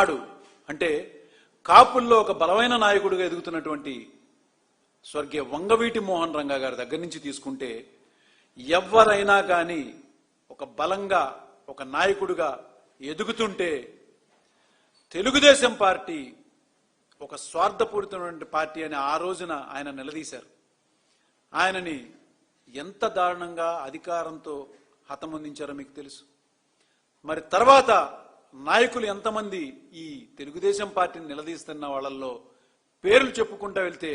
ఆనాడు అంటే కాపుల్లో ఒక బలమైన నాయకుడిగా ఎదుగుతున్నటువంటి స్వర్గీయ వంగవీటి మోహన్ రంగా గారి దగ్గర నుంచి తీసుకుంటే ఎవరైనా కానీ ఒక బలంగా ఒక నాయకుడిగా ఎదుగుతుంటే తెలుగుదేశం పార్టీ ఒక స్వార్థపూరితమైన పార్టీ అని ఆ రోజున ఆయన నిలదీశారు. ఆయనని ఎంత దారుణంగా అధికారంతో హతమొందించారో మీకు తెలుసు. మరి తర్వాత నాయకులు ఎంతమంది ఈ తెలుగుదేశం పార్టీని నిలదీస్తున్న వాళ్ళల్లో పేర్లు చెప్పుకుంటూ వెళ్తే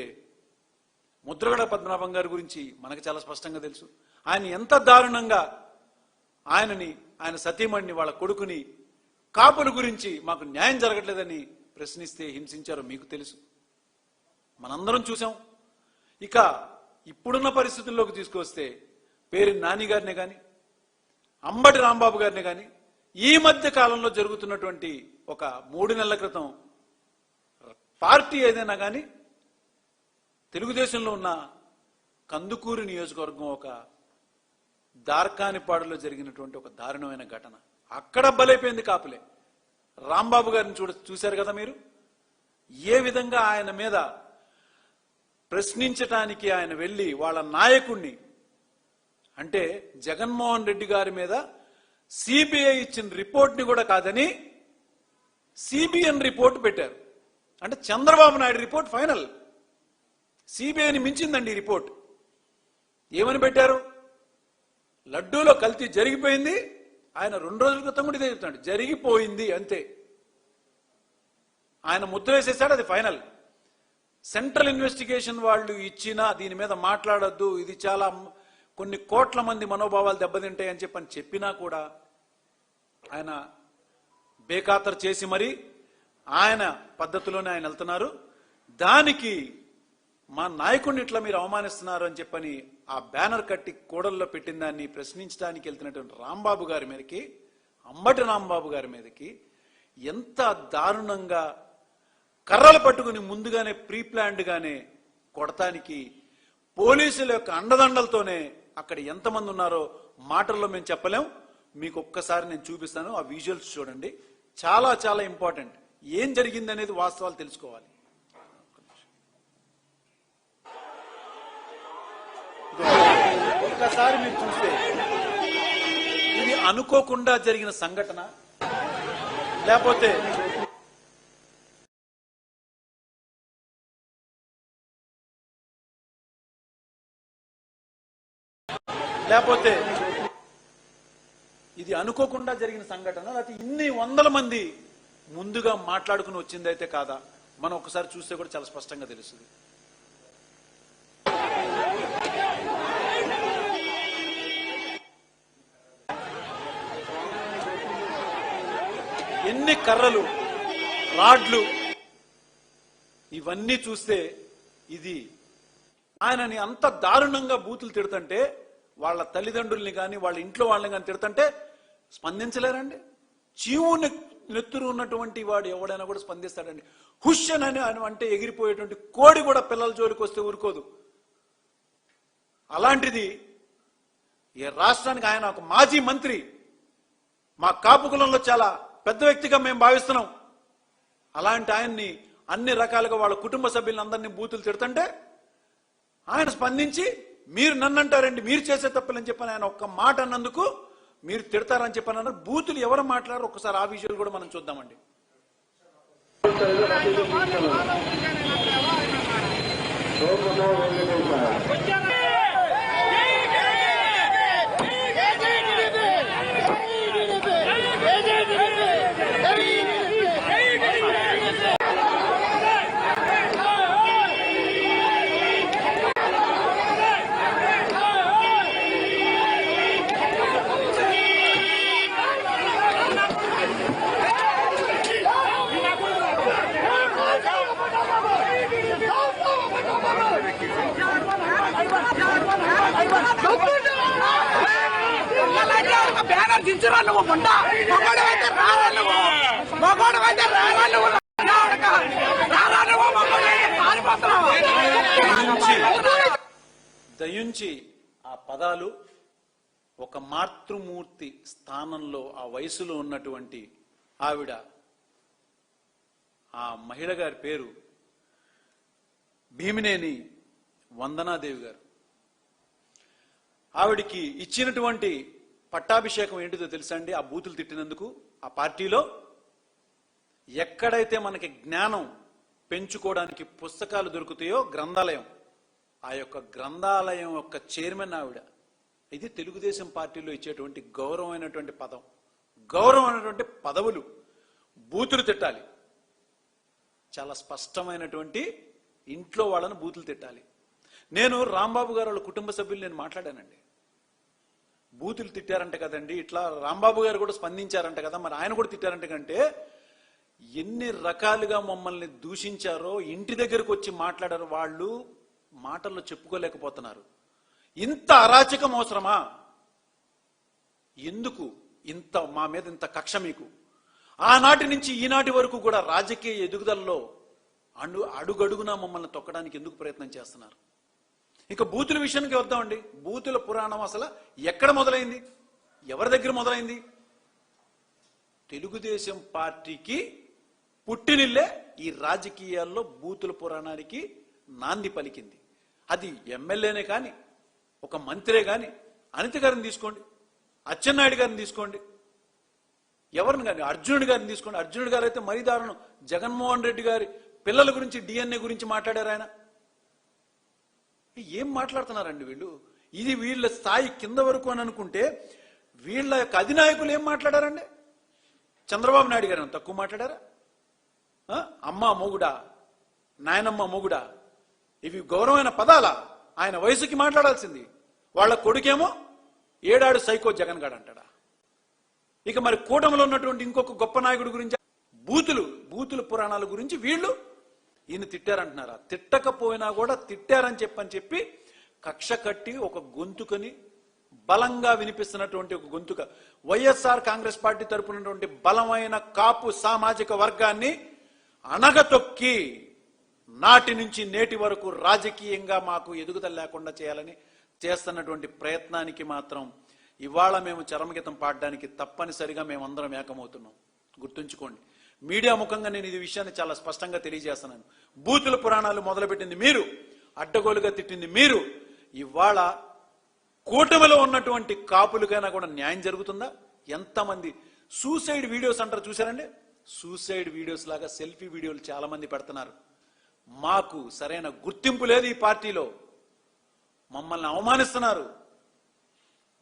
ముద్రగడ పద్మనాభం గారి గురించి మనకు చాలా స్పష్టంగా తెలుసు. ఆయన ఎంత దారుణంగా ఆయన సతీమణిని వాళ్ళ కొడుకుని కాపుల గురించి మాకు న్యాయం జరగట్లేదని ప్రశ్నిస్తే హింసించారో మీకు తెలుసు, మనందరం చూసాం. ఇక ఇప్పుడున్న పరిస్థితుల్లోకి తీసుకొస్తే పేరు నాని గారినే కానీ అంబటి రాంబాబు గారిని కానీ ఈ మధ్య కాలంలో జరుగుతున్నటువంటి ఒక 3 నెలల క్రితం పార్టీ ఏదైనా కానీ తెలుగుదేశంలో ఉన్న కందుకూరు నియోజకవర్గం ఒక దార్కానిపాడులో జరిగినటువంటి ఒక దారుణమైన ఘటన. అక్కడ బలైపోయింది కాపులే. రాంబాబు గారిని చూశారు కదా మీరు, ఏ విధంగా ఆయన మీద ప్రశ్నించటానికి ఆయన వెళ్ళి వాళ్ళ నాయకుణ్ణి అంటే జగన్మోహన్ రెడ్డి గారి మీద సిబిఐ ఇచ్చిన రిపోర్ట్ని కూడా కాదని సిబిఎన్ రిపోర్ట్ పెట్టారు. అంటే చంద్రబాబు నాయుడు రిపోర్ట్ ఫైనల్, సిబిఐని మించిందండి ఈ రిపోర్ట్. ఏమని పెట్టారు? లడ్డూలో కల్తీ జరిగిపోయింది. ఆయన 2 రోజుల క్రితం కూడా ఇదే చెప్తున్నాడు, జరిగిపోయింది అంతే. ఆయన ముద్ర వేసేసాడు, అది ఫైనల్. సెంట్రల్ ఇన్వెస్టిగేషన్ వాళ్ళు ఇచ్చినా దీని మీద మాట్లాడొద్దు, ఇది చాలా కొన్ని కోట్ల మంది మనోభావాలు దెబ్బతింటాయి అని చెప్పినా కూడా ఆయన బేఖాతరు చేసి మరి ఆయన పద్ధతిలోనే ఆయన వెళ్తున్నారు. దానికి మా నాయకుడిని ఇట్లా మీరు అవమానిస్తున్నారు అని చెప్పని ఆ బ్యానర్ కట్టి కూడల్లో పెట్టిన దాన్ని ప్రశ్నించడానికి వెళ్తున్నటువంటి రాంబాబు గారి మీదకి, అంబటి రాంబాబు గారి మీదకి ఎంత దారుణంగా కర్రలు పట్టుకుని ముందుగానే ప్రీ ప్లాన్డ్ గానే కొడటానికి పోలీసుల యొక్క అండదండలతోనే అక్కడ ఎంతమంది ఉన్నారో మాటల్లో మేము చెప్పలేం. మీకు ఒక్కసారి నేను చూపిస్తాను, ఆ విజువల్స్ చూడండి. చాలా చాలా ఇంపార్టెంట్. ఏం జరిగింది అనేది వాస్తవాలు తెలుసుకోవాలి. ఒక్కసారి మీరు చూస్తే ఇది అనుకోకుండా జరిగిన సంఘటన లేకపోతే ఇది అనుకోకుండా జరిగిన సంఘటన లేకపోతే ఇన్ని వందల మంది ముందుగా మాట్లాడుకుని వచ్చిందైతే కాదా మనం ఒకసారి చూస్తే కూడా చాలా స్పష్టంగా తెలుస్తుంది. ఎన్ని కర్రలు, రాడ్లు, ఇవన్నీ చూస్తే ఇది ఆయనని అంత దారుణంగా బూతులు తిడుతుంటే వాళ్ళ తల్లిదండ్రుల్ని కానీ వాళ్ళ ఇంట్లో వాళ్ళని కానీ తిడుతుంటే స్పందించలేరండి. చీవుని నెత్తురు ఉన్నటువంటి వాడు ఎవడైనా కూడా స్పందిస్తాడండి. హుషన్ అని అంటే ఎగిరిపోయేటువంటి కోడి కూడా పిల్లల జోలికి వస్తే ఊరుకోదు. అలాంటిది ఈ రాష్ట్రానికి ఆయన ఒక మాజీ మంత్రి, మా కాపు కులంలో చాలా పెద్ద వ్యక్తిగా మేము భావిస్తున్నాం. అలాంటి ఆయన్ని అన్ని రకాలుగా వాళ్ళ కుటుంబ సభ్యులందరినీ బూతులు తిడుతుంటే ఆయన స్పందించి మీరు నన్ను అంటారండి, మీరు చేసే తప్పులని చెప్పని ఆయన ఒక్క మాట అన్నందుకు మీరు తిడతారని చెప్పని అన్నారు. బూతులు ఎవరు మాట్లాడారు ఒకసారి ఆ విజువల్ కూడా మనం చూద్దామండి. దయించి ఆ పదాలు ఒక మాతృమూర్తి స్థానంలో ఆ వయసులో ఉన్నటువంటి ఆవిడ ఆ మహిళ గారి పేరు భీమినేని వందనాదేవి గారు. ఆవిడికి ఇచ్చినటువంటి పట్టాభిషేకం ఏంటిదో తెలుసా అండి? ఆ బూతులు తిట్టినందుకు ఆ పార్టీలో ఎక్కడైతే మనకి జ్ఞానం పెంచుకోవడానికి పుస్తకాలు దొరుకుతాయో గ్రంథాలయం, ఆ యొక్క గ్రంథాలయం యొక్క చైర్మన్ ఆవిడ. ఇది తెలుగుదేశం పార్టీలో ఇచ్చేటువంటి గౌరవమైనటువంటి పదం, గౌరవమైనటువంటి పదవులు. బూతులు తిట్టాలి, చాలా స్పష్టమైనటువంటి ఇంట్లో వాళ్ళని బూతులు తిట్టాలి. నేను రాంబాబు గారు వాళ్ళ కుటుంబ సభ్యులు నేను మాట్లాడానండి. బూతులు తిట్టారంట కదండి, ఇట్లా రాంబాబు గారు కూడా స్పందించారంట కదా, మరి ఆయన కూడా తిట్టారంట కంటే ఎన్ని రకాలుగా మమ్మల్ని దూషించారో ఇంటి దగ్గరకు వచ్చి మాట్లాడారో వాళ్ళు మాటల్లో చెప్పుకోలేకపోతున్నారు. ఇంత అరాచకం అవసరమా? ఎందుకు ఇంత మా మీద ఇంత కక్ష మీకు? ఆనాటి నుంచి ఈనాటి వరకు కూడా రాజకీయ ఎదుగుదలలో అడుగడుగునా మమ్మల్ని తొక్కడానికి ఎందుకు ప్రయత్నం చేస్తున్నారు? ఇక బూతుల విషయానికి వద్దామండి. బూతుల పురాణం అసలు ఎక్కడ మొదలైంది, ఎవరి దగ్గర మొదలైంది? తెలుగుదేశం పార్టీకి పుట్టినిల్లే ఈ రాజకీయాల్లో బూతుల పురాణానికి నాంది పలికింది. అది ఎమ్మెల్యేనే కానీ, ఒక మంత్రే కానీ, అనిత గారిని తీసుకోండి, అచ్చెన్నాయుడు గారిని తీసుకోండి, ఎవరిని కానీ, అర్జునుడి గారిని తీసుకోండి. అర్జునుడి గారు అయితే మరీ దారుణం. జగన్మోహన్ రెడ్డి గారి పిల్లల గురించి, డిఎన్ఏ గురించి మాట్లాడారు ఆయన. ఏం మాట్లాడుతున్నారండి వీళ్ళు? ఇది వీళ్ళ స్థాయి కింద వరకు అని అనుకుంటే వీళ్ళ యొక్క అధినాయకులు ఏం మాట్లాడారండి? చంద్రబాబు నాయుడు గారు తక్కువ మాట్లాడారా? అమ్మ మొగుడా, నాయనమ్మ మొగుడా, ఇవి గౌరవమైన పదాలా? ఆయన వయసుకి మాట్లాడాల్సింది. వాళ్ళ కొడుకేమో ఏడాడు సైకో జగన్ గాడు అంటాడా? ఇక మరి కూటమిలో ఉన్నటువంటి ఇంకొక గొప్ప నాయకుడి గురించి బూతుల పురాణాల గురించి వీళ్ళు ఈయన తిట్టారంటున్నారా? తిట్టకపోయినా కూడా తిట్టారని చెప్పి కక్ష కట్టి ఒక గొంతుకని బలంగా వినిపిస్తున్నటువంటి ఒక గొంతుక, వైఎస్ఆర్ కాంగ్రెస్ పార్టీ తరపునటువంటి బలమైన కాపు సామాజిక వర్గాన్ని అణగతొక్కి నాటి నుంచి నేటి వరకు రాజకీయంగా మాకు ఎదుగుదల లేకుండా చేయాలని చేస్తున్నటువంటి ప్రయత్నానికి మాత్రం ఇవాళ మేము చరమగీతం పాడడానికి తప్పనిసరిగా మేమందరం ఏకమవుతున్నాం. గుర్తుంచుకోండి. మీడియా ముఖంగా నేను ఈ విషయాన్ని చాలా స్పష్టంగా తెలియజేస్తున్నాను. బూతుల పురాణాలు మొదలుపెట్టింది మీరు, అడ్డగోలుగా తిట్టింది మీరు. ఇవాళ కూటమిలో ఉన్నటువంటి కాపులకైనా కూడా న్యాయం జరుగుతుందా? ఎంతమంది సూసైడ్ వీడియోస్ అంటారు చూసారండి? సూసైడ్ వీడియోస్ లాగా సెల్ఫీ వీడియోలు చాలా మంది పెడుతున్నారు. మాకు సరైన గుర్తింపు లేదు ఈ పార్టీలో. మమ్మల్ని అవమానిస్తున్నారు,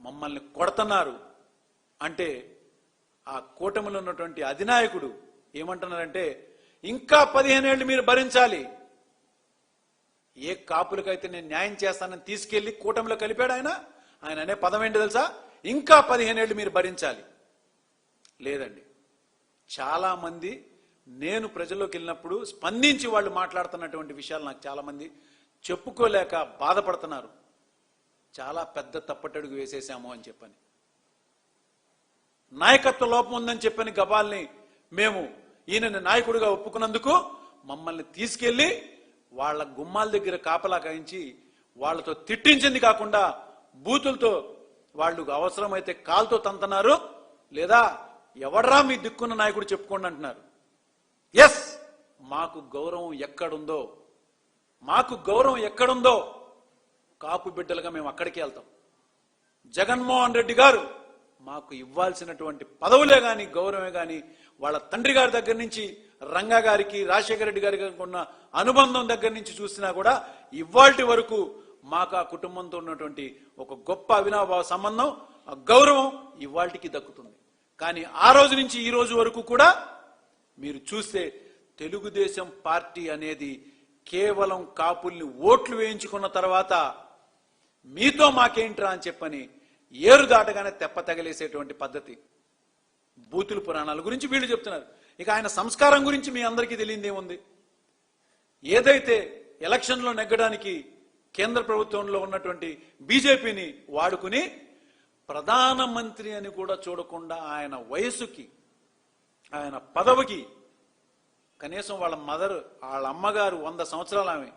మమ్మల్ని కొడుతున్నారు. అంటే ఆ కూటమిలో ఉన్నటువంటి అధినాయకుడు ఏమంటున్నారంటే ఇంకా 15 ఏళ్ళు మీరు భరించాలి. ఏ కాపులకైతే నేను న్యాయం చేస్తానని తీసుకెళ్లి కూటమిలో కలిపాడు ఆయన అనే పదం ఏంటి తెలుసా? ఇంకా 15 ఏళ్ళు మీరు భరించాలి. లేదండి, చాలా మంది నేను ప్రజల్లోకి వెళ్ళినప్పుడు స్పందించి వాళ్ళు మాట్లాడుతున్నటువంటి విషయాలు నాకు చాలా మంది చెప్పుకోలేక బాధపడుతున్నారు. చాలా పెద్ద తప్పటడుగు వేసేసాము అని చెప్పని, నాయకత్వ లోపం ఉందని చెప్పని గబాల్ని మేము ఈయనని నాయకుడిగా ఒప్పుకున్నందుకు మమ్మల్ని తీసుకెళ్లి వాళ్ళ గుమ్మాల దగ్గర కాపలా కాయించి వాళ్ళతో తిట్టించింది కాకుండా బూతులతో వాళ్ళు అవసరమైతే కాల్తో తంతున్నారు. లేదా ఎవడ్రా మీ దిక్కున్న నాయకుడు చెప్పుకోండి అంటున్నారు. ఎస్, మాకు గౌరవం ఎక్కడుందో, కాపు బిడ్డలుగా మేము అక్కడికి వెళ్తాం. జగన్మోహన్ రెడ్డి గారు మాకు ఇవ్వాల్సినటువంటి పదవులే కానీ గౌరవమే కానీ వాళ్ళ తండ్రి గారి దగ్గర నుంచి రంగా గారికి, రాజశేఖర రెడ్డి గారికి ఉన్న అనుబంధం దగ్గర నుంచి చూసినా కూడా ఇవాల్టి వరకు మాకు ఆ కుటుంబంతో ఉన్నటువంటి ఒక గొప్ప అవినాభావ సంబంధం, ఆ గౌరవం ఇవాల్టికి దక్కుతుంది. కానీ ఆ రోజు నుంచి ఈ రోజు వరకు కూడా మీరు చూస్తే తెలుగుదేశం పార్టీ అనేది కేవలం కాపుల్ని ఓట్లు వేయించుకున్న తర్వాత మీతో మాకేంట్రా అని చెప్పని ఏరు దాటగానే తెప్ప తగిలేసేటువంటి పద్ధతి. బూతుల పురాణాల గురించి వీళ్ళు చెప్తున్నారు. ఇక ఆయన సంస్కారం గురించి మీ అందరికీ తెలియంది ఏముంది? ఏదైతే ఎలక్షన్లో నెగ్గడానికి కేంద్ర ప్రభుత్వంలో ఉన్నటువంటి బీజేపీని వాడుకుని ప్రధానమంత్రి అని కూడా చూడకుండా ఆయన వయసుకి, ఆయన పదవికి, కనీసం వాళ్ళ వాళ్ళ అమ్మగారు 100 సంవత్సరాలు ఆమె,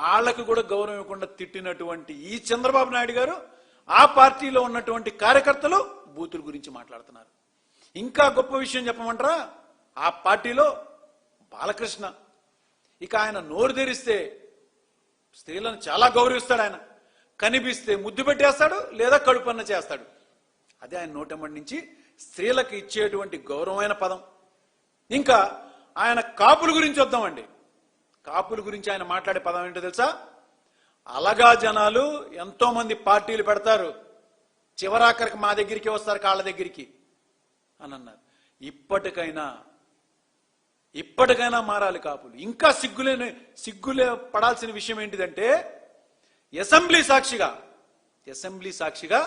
వాళ్ళకి కూడా గౌరవం ఇవ్వకుండా తిట్టినటువంటి ఈ చంద్రబాబు నాయుడు గారు ఆ పార్టీలో ఉన్నటువంటి కార్యకర్తలు బూతుల గురించి మాట్లాడుతున్నారు. ఇంకా గొప్ప విషయం చెప్పమంటారా? ఆ పార్టీలో బాలకృష్ణ. ఇక ఆయన నోరు తెరిస్తే స్త్రీలను చాలా గౌరవిస్తాడు. ఆయన కనిపిస్తే ముద్దు పెట్టేస్తాడు, లేదా కడుపన్న చేస్తాడు. అదే ఆయన నోటెమ్మడి నుంచి స్త్రీలకు ఇచ్చేటువంటి గౌరవమైన పదం. ఇంకా ఆయన కాపుల గురించి వద్దామండి. కాపుల గురించి ఆయన మాట్లాడే పదం ఏంటో తెలుసా? అలగా జనాలు ఎంతో మంది పార్టీలు పెడతారు, చివరాఖరికి మా దగ్గరికి వస్తారు, కాళ్ళ దగ్గరికి అని అన్నారు. ఇప్పటికైనా మారాలి కాపులు. ఇంకా సిగ్గులే పడాల్సిన విషయం ఏంటిదంటే, అసెంబ్లీ సాక్షిగా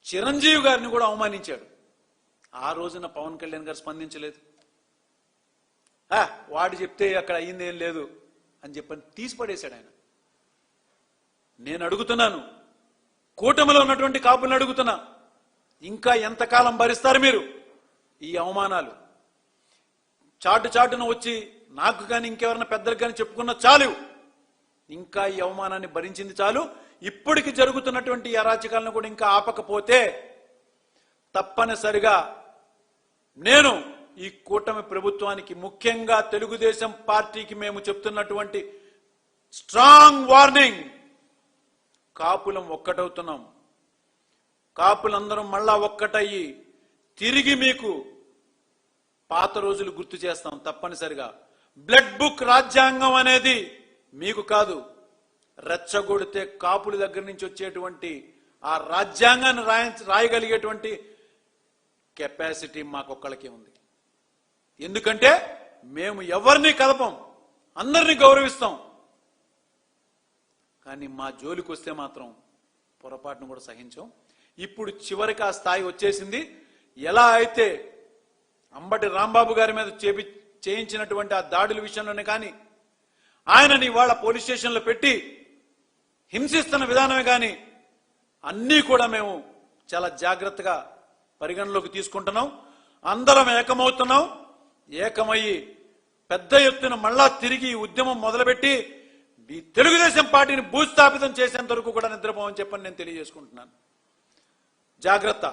చిరంజీవి గారిని కూడా అవమానించాడు. ఆ రోజున పవన్ కళ్యాణ్ గారు స్పందించలేదు. వాడు చెప్తే అక్కడ అయ్యిందేం లేదు అని చెప్పని తీసిపడేశాడు ఆయన. నేను అడుగుతున్నాను, కూటమిలో ఉన్నటువంటి కాపులను అడుగుతున్నా, ఇంకా ఎంతకాలం భరిస్తారు మీరు ఈ అవమానాలు? చాటున వచ్చి నాకు కానీ ఇంకెవరైనా పెద్దలకు కానీ చెప్పుకున్న చాలు. ఇంకా ఈ అవమానాన్ని భరించింది చాలు. ఇప్పటికి జరుగుతున్నటువంటి అరాచకాలను కూడా ఇంకా ఆపకపోతే తప్పనిసరిగా నేను ఈ కూటమి ప్రభుత్వానికి, ముఖ్యంగా తెలుగుదేశం పార్టీకి మేము చెప్తున్నటువంటి స్ట్రాంగ్ వార్నింగ్, కాపులం ఒక్కటవుతున్నాం. కాపులందరం మళ్ళా ఒక్కటయ్యి తిరిగి మీకు పాత రోజులు గుర్తు చేస్తాం తప్పనిసరిగా. బ్లడ్ బుక్ రాజ్యాంగం అనేది మీకు కాదు, రెచ్చగొడితే కాపుల దగ్గర నుంచి వచ్చేటువంటి ఆ రాజ్యాంగాన్ని రాయగలిగేటువంటి కెపాసిటీ మాకొక్కళ్ళకే ఉంది. ఎందుకంటే మేము ఎవరిని కదపం, అందరినీ గౌరవిస్తాం. కానీ మా జోలికి వస్తే మాత్రం పొరపాటును కూడా సహించాం. ఇప్పుడు చివరికి ఆ స్థాయి వచ్చేసింది. ఎలా అయితే అంబటి రాంబాబు గారి మీద చేయించినటువంటి ఆ దాడుల విషయంలోనే కానీ, ఆయనని వాళ్ళ పోలీస్ స్టేషన్లో పెట్టి హింసిస్తున్న విధానమే కానీ, అన్నీ కూడా మేము చాలా జాగ్రత్తగా పరిగణలోకి తీసుకుంటున్నాం. అందరం ఏకమవుతున్నాం. ఏకమయ్యి పెద్ద ఎత్తున మళ్ళా తిరిగి ఉద్యమం మొదలుపెట్టి ఈ తెలుగుదేశం పార్టీని భూస్థాపితం చేసేంత వరకు కూడా నిద్రపోమని చెప్పని నేను తెలియజేసుకుంటున్నాను. జాగ్రత్త.